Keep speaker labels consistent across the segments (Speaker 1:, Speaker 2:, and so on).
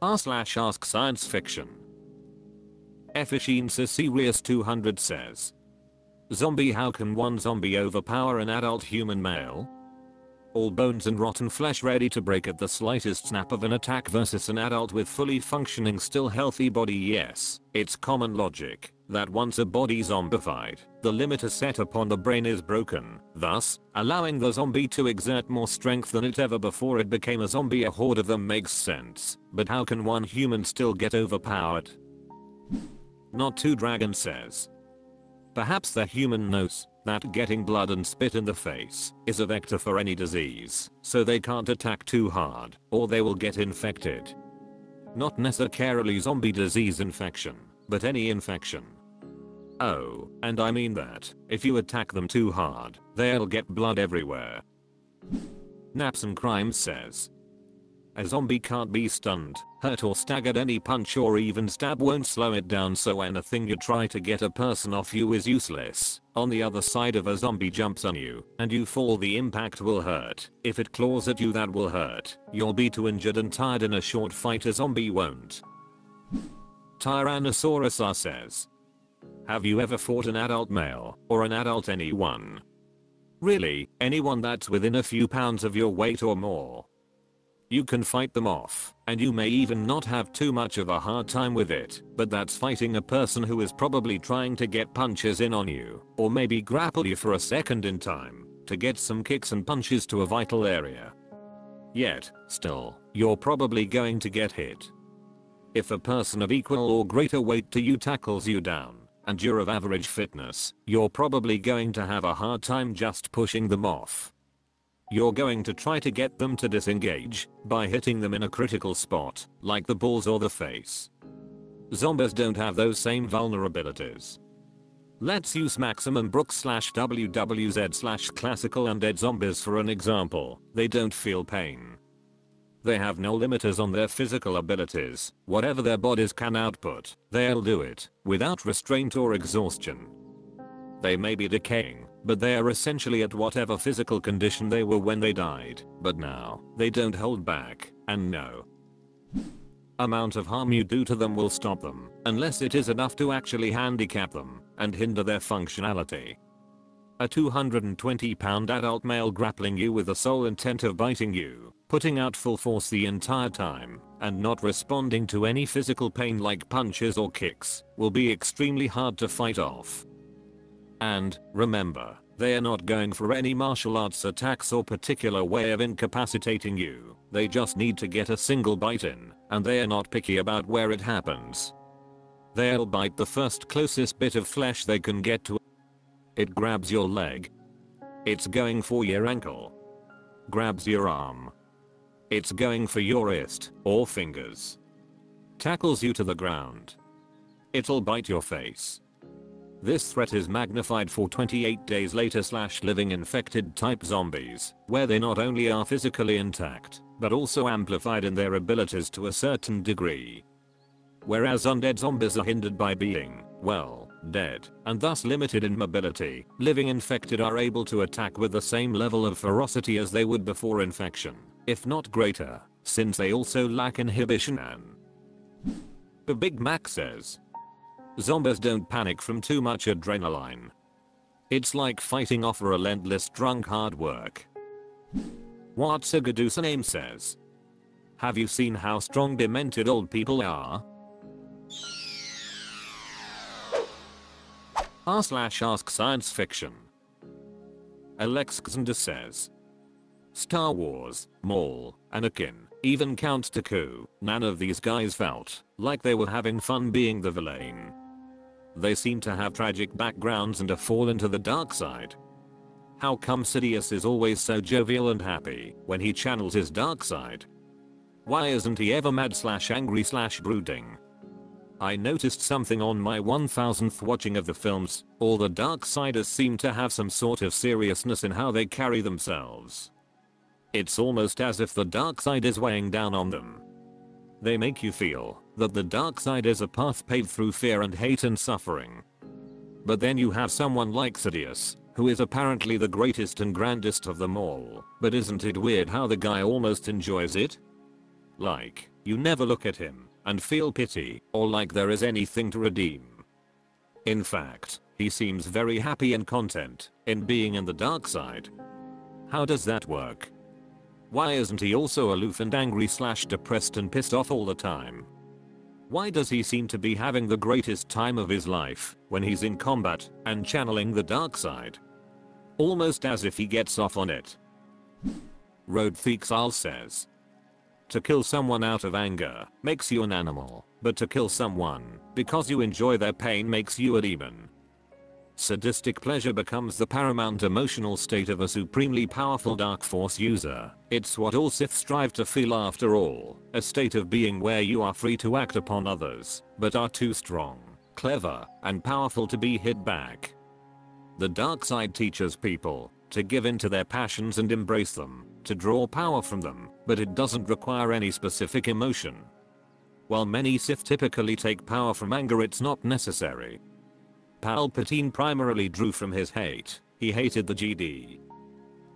Speaker 1: r/AskScienceFiction. Efficiency 200 says. Zombie, how can one zombie overpower an adult human male? All bones and rotten flesh ready to break at the slightest snap of an attack versus an adult with fully functioning still healthy body. Yes, it's common logic that once a body zombified, the limiter set upon the brain is broken, thus allowing the zombie to exert more strength than it ever before it became a zombie. A horde of them makes sense, but how can one human still get overpowered? Not Too Dragon says. Perhaps the human knows that getting blood and spit in the face is a vector for any disease, so they can't attack too hard or they will get infected. Not necessarily zombie disease infection, but any infection. Oh, and I mean that if you attack them too hard, they'll get blood everywhere. Naps and Crimes says. A zombie can't be stunned, hurt or staggered. Any punch or even stab won't slow it down, so anything you try to get a person off you is useless. On the other side, if a zombie jumps on you and you fall, the impact will hurt. If it claws at you, that will hurt. You'll be too injured and tired in a short fight. A zombie won't. Tyrannosaurus R says. Have you ever fought an adult male or an adult anyone? Really, anyone that's within a few pounds of your weight or more? You can fight them off, and you may even not have too much of a hard time with it, but that's fighting a person who is probably trying to get punches in on you, or maybe grapple you for a second in time to get some kicks and punches to a vital area. Yet, still, you're probably going to get hit. If a person of equal or greater weight to you tackles you down, and you're of average fitness, you're probably going to have a hard time just pushing them off. You're going to try to get them to disengage by hitting them in a critical spot, like the balls or the face. Zombies don't have those same vulnerabilities. Let's use Maximum Brooks /WWZ/classical undead zombies for an example. They don't feel pain. They have no limiters on their physical abilities. Whatever their bodies can output, they'll do it, without restraint or exhaustion. They may be decaying, but they are essentially at whatever physical condition they were when they died, but now, they don't hold back, and no amount of harm you do to them will stop them, unless it is enough to actually handicap them and hinder their functionality. A 220-pound adult male grappling you with the sole intent of biting you, putting out full force the entire time, and not responding to any physical pain like punches or kicks, will be extremely hard to fight off. And, remember, they are not going for any martial arts attacks or particular way of incapacitating you. They just need to get a single bite in, and they are not picky about where it happens. They'll bite the first closest bit of flesh they can get to. It grabs your leg. It's going for your ankle. Grabs your arm. It's going for your wrist or fingers. Tackles you to the ground. It'll bite your face. This threat is magnified for 28 days later / living infected type zombies, where they not only are physically intact, but also amplified in their abilities to a certain degree. Whereas undead zombies are hindered by being, well, dead, and thus limited in mobility, living infected are able to attack with the same level of ferocity as they would before infection, if not greater, since they also lack inhibition. And the Big Mac says, zombies don't panic from too much adrenaline. It's like fighting off a relentless drunk hard work. What Sidious name says. Have you seen how strong demented old people are? r/AskScienceFiction. AskScienceFiction says. Star Wars, Maul, Anakin, even Count Dooku, none of these guys felt like they were having fun being the villain. They seem to have tragic backgrounds and have fallen to the dark side. How come Sidious is always so jovial and happy when he channels his dark side? Why isn't he ever mad / angry / brooding? I noticed something on my 1000th watching of the films. All the Darksiders seem to have some sort of seriousness in how they carry themselves. It's almost as if the dark side is weighing down on them. They make you feel that the dark side is a path paved through fear and hate and suffering. But then you have someone like Sidious, who is apparently the greatest and grandest of them all, but isn't it weird how the guy almost enjoys it? Like, You never look at him and feel pity or like there is anything to redeem. In fact, he seems very happy and content in being in the dark side. How does that work? Why isn't he also aloof and angry / depressed and pissed off all the time? Why does he seem to be having the greatest time of his life when he's in combat and channeling the dark side? Almost as if he gets off on it. Roadtheexal says, to kill someone out of anger makes you an animal, but to kill someone because you enjoy their pain makes you a demon. Sadistic pleasure becomes the paramount emotional state of a supremely powerful dark force user. It's what all Sith strive to feel after all, a state of being where you are free to act upon others, but are too strong, clever, and powerful to be hit back. The dark side teaches people to give in to their passions and embrace them, to draw power from them, but it doesn't require any specific emotion. While many Sith typically take power from anger, it's not necessary. Palpatine primarily drew from his hate. He hated the Jedi.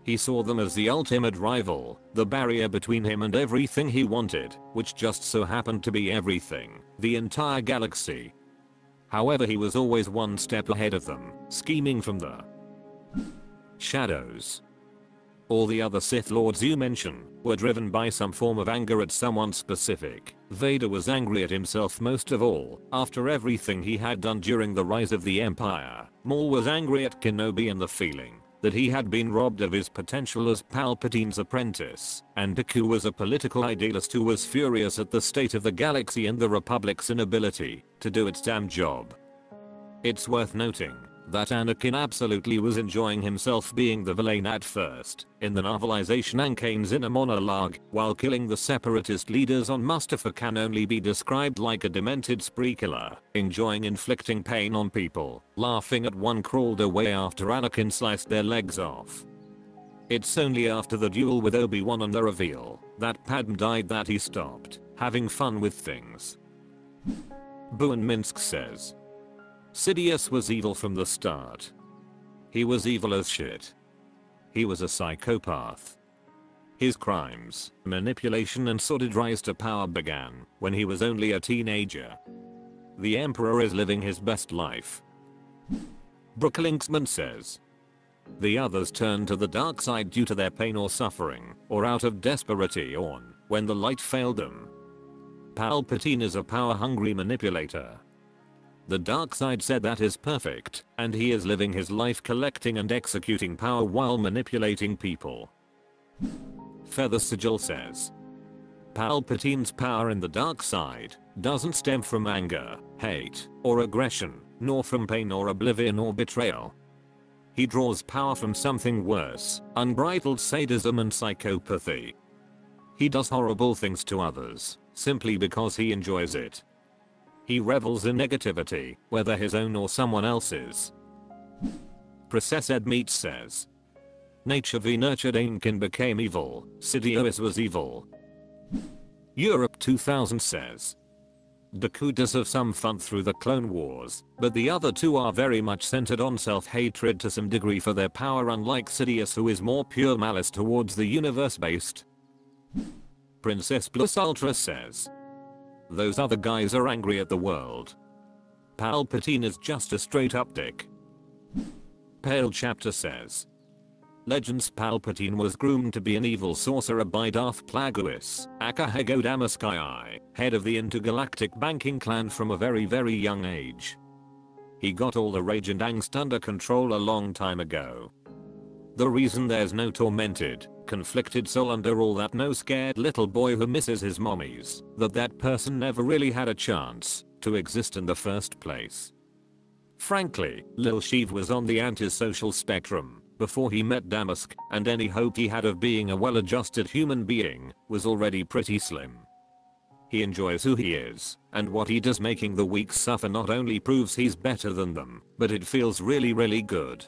Speaker 1: He saw them as the ultimate rival, the barrier between him and everything he wanted, which just so happened to be everything, the entire galaxy. However, he was always one step ahead of them, scheming from the shadows. All the other Sith Lords you mention were driven by some form of anger at someone specific. Vader was angry at himself most of all, after everything he had done during the rise of the Empire. Maul was angry at Kenobi and the feeling that he had been robbed of his potential as Palpatine's apprentice, and Dooku was a political idealist who was furious at the state of the galaxy and the Republic's inability to do its damn job. It's worth noting that Anakin absolutely was enjoying himself being the villain at first. In the novelization, Anakin's inner monologue while killing the separatist leaders on Mustafar can only be described like a demented spree killer, enjoying inflicting pain on people, laughing at one crawled away after Anakin sliced their legs off. It's only after the duel with Obi-Wan and the reveal that Padme died that he stopped having fun with things. Boone Minsk says, Sidious was evil from the start. He was evil as shit. He was a psychopath. His crimes, manipulation and sordid rise to power began when he was only a teenager. The Emperor is living his best life. Brooklinksman says, the others turned to the dark side due to their pain or suffering, or out of desperation when the light failed them. Palpatine is a power-hungry manipulator. The dark side said that is perfect, and he is living his life collecting and executing power while manipulating people. Feather Sigil says, Palpatine's power in the dark side doesn't stem from anger, hate, or aggression, nor from pain or oblivion or betrayal. He draws power from something worse, unbridled sadism and psychopathy. He does horrible things to others, simply because he enjoys it. He revels in negativity, whether his own or someone else's. Process Ed Meat says, nature v nurtured Anakin became evil, Sidious was evil. Europe 2000 says, Dooku does have some fun through the Clone Wars, but the other two are very much centered on self-hatred to some degree for their power, unlike Sidious, who is more pure malice towards the universe based. Princess Plus Ultra says, those other guys are angry at the world. Palpatine is just a straight up dick. Pale Chapter says, Legends Palpatine was groomed to be an evil sorcerer by Darth Plagueis Akahego Damaskii, head of the intergalactic banking clan from a very young age. He got all the rage and angst under control a long time ago. The reason there's no tormented, conflicted soul under all that, no scared little boy who misses his mommies, that person never really had a chance to exist in the first place. Frankly, Lil Sheev was on the antisocial spectrum before he met Damask, and any hope he had of being a well-adjusted human being was already pretty slim. He enjoys who he is, and what he does, making the weak suffer not only proves he's better than them, but it feels really good.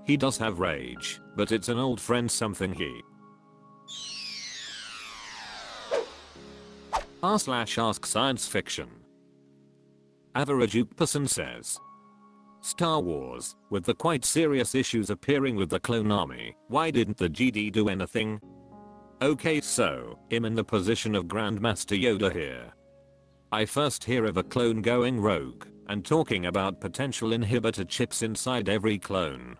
Speaker 1: He does have rage, but it's an old friend something he r/AskScienceFiction. Average person says, Star Wars, with the quite serious issues appearing with the clone army, why didn't the Jedi do anything? Okay, so I'm in the position of Grandmaster Yoda here. I first hear of a clone going rogue and talking about potential inhibitor chips inside every clone.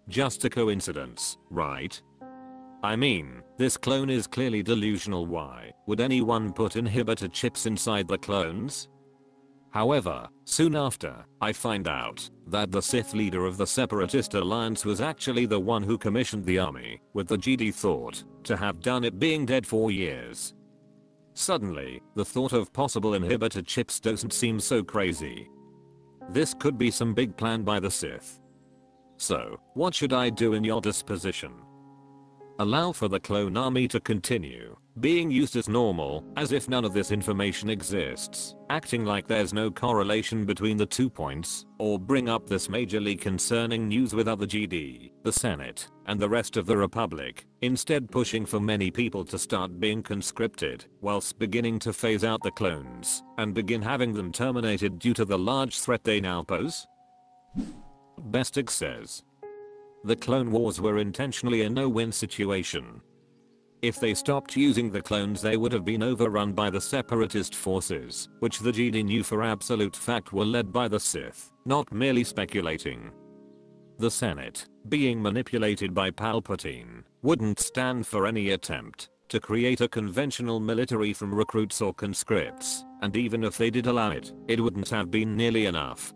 Speaker 1: Just a coincidence, right? I mean, this clone is clearly delusional. Why would anyone put inhibitor chips inside the clones? However, soon after, I find out that the Sith leader of the Separatist Alliance was actually the one who commissioned the army, with the Jedi thought to have done it being dead for years. Suddenly, the thought of possible inhibitor chips doesn't seem so crazy. This could be some big plan by the Sith. So, what should I do in Yoda's position? Allow for the clone army to continue being used as normal, as if none of this information exists, acting like there's no correlation between the 2 points, or bring up this majorly concerning news with other Jedi, the Senate, and the rest of the Republic, instead pushing for many people to start being conscripted, whilst beginning to phase out the clones, and begin having them terminated due to the large threat they now pose? Bestig says, the Clone Wars were intentionally a no-win situation. If they stopped using the clones, they would have been overrun by the Separatist forces, which the Jedi knew for absolute fact were led by the Sith, not merely speculating. The Senate, being manipulated by Palpatine, wouldn't stand for any attempt to create a conventional military from recruits or conscripts, and even if they did allow it, it wouldn't have been nearly enough.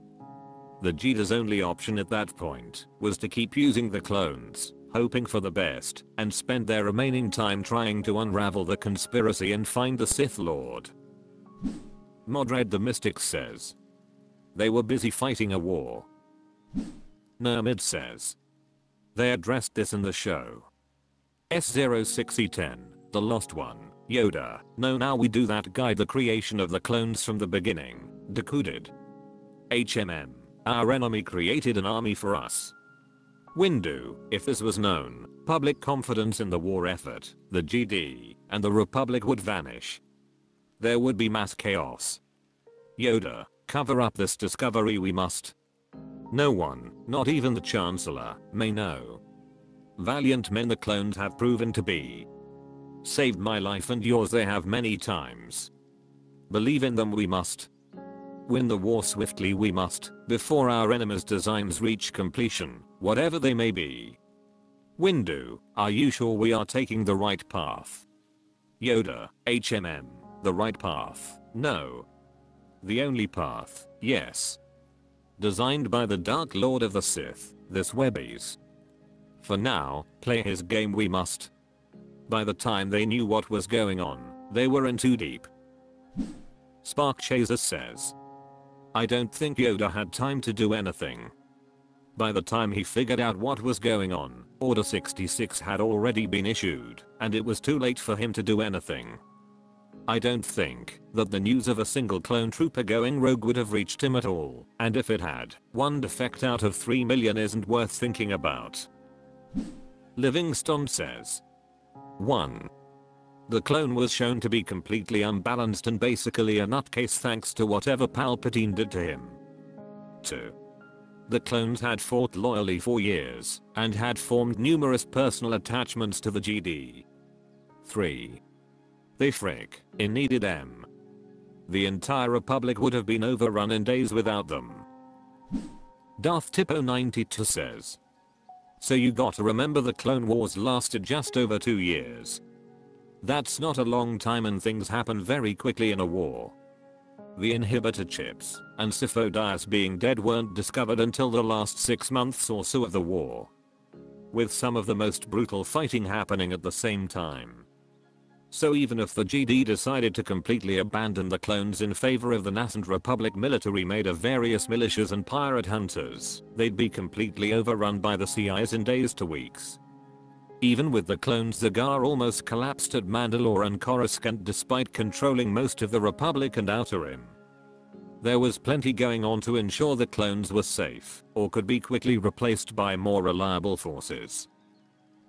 Speaker 1: The Jedi's only option at that point was to keep using the clones, hoping for the best, and spend their remaining time trying to unravel the conspiracy and find the Sith Lord. Modred the Mystic says, they were busy fighting a war. Nermid says, they addressed this in the show. S06E10, the Lost One, Yoda, no, now we do that guide the creation of the clones from the beginning, Dooku did. HMM, our enemy created an army for us. Windu, if this was known, public confidence in the war effort, the Jedi, and the Republic would vanish. There would be mass chaos. Yoda, cover up this discovery we must. No one, not even the Chancellor, may know. Valiant men the clones have proven to be. Saved my life and yours they have many times. Believe in them we must. Win the war swiftly we must, before our enemy's designs reach completion, whatever they may be. Windu, are you sure we are taking the right path? Yoda, HMM, the right path, no. The only path, yes. Designed by the Dark Lord of the Sith, this Webbies. For now, play his game we must. By the time they knew what was going on, they were in too deep. Spark Chaser says, I don't think Yoda had time to do anything. By the time he figured out what was going on, Order 66 had already been issued, and it was too late for him to do anything. I don't think that the news of a single clone trooper going rogue would have reached him at all, and if it had, one defect out of 3 million isn't worth thinking about. Livingstone says, 1. The clone was shown to be completely unbalanced and basically a nutcase thanks to whatever Palpatine did to him. 2. The clones had fought loyally for years and had formed numerous personal attachments to the Jedi. 3. They needed them. The entire Republic would have been overrun in days without them. Darth Tipo 92 says, so you gotta remember the Clone Wars lasted just over 2 years. That's not a long time and things happen very quickly in a war. The inhibitor chips and Sifo-Dyas being dead weren't discovered until the last 6 months or so of the war. With some of the most brutal fighting happening at the same time. So even if the Jedi decided to completely abandon the clones in favor of the nascent Republic military made of various militias and pirate hunters, they'd be completely overrun by the CIs in days to weeks. Even with the clones, Zagar almost collapsed at Mandalore and Coruscant despite controlling most of the Republic and Outer Rim. There was plenty going on to ensure the clones were safe, or could be quickly replaced by more reliable forces.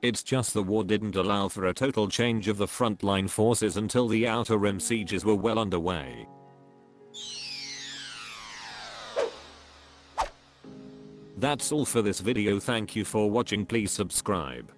Speaker 1: It's just the war didn't allow for a total change of the frontline forces until the Outer Rim sieges were well underway. That's all for this video. Thank you for watching. Please subscribe.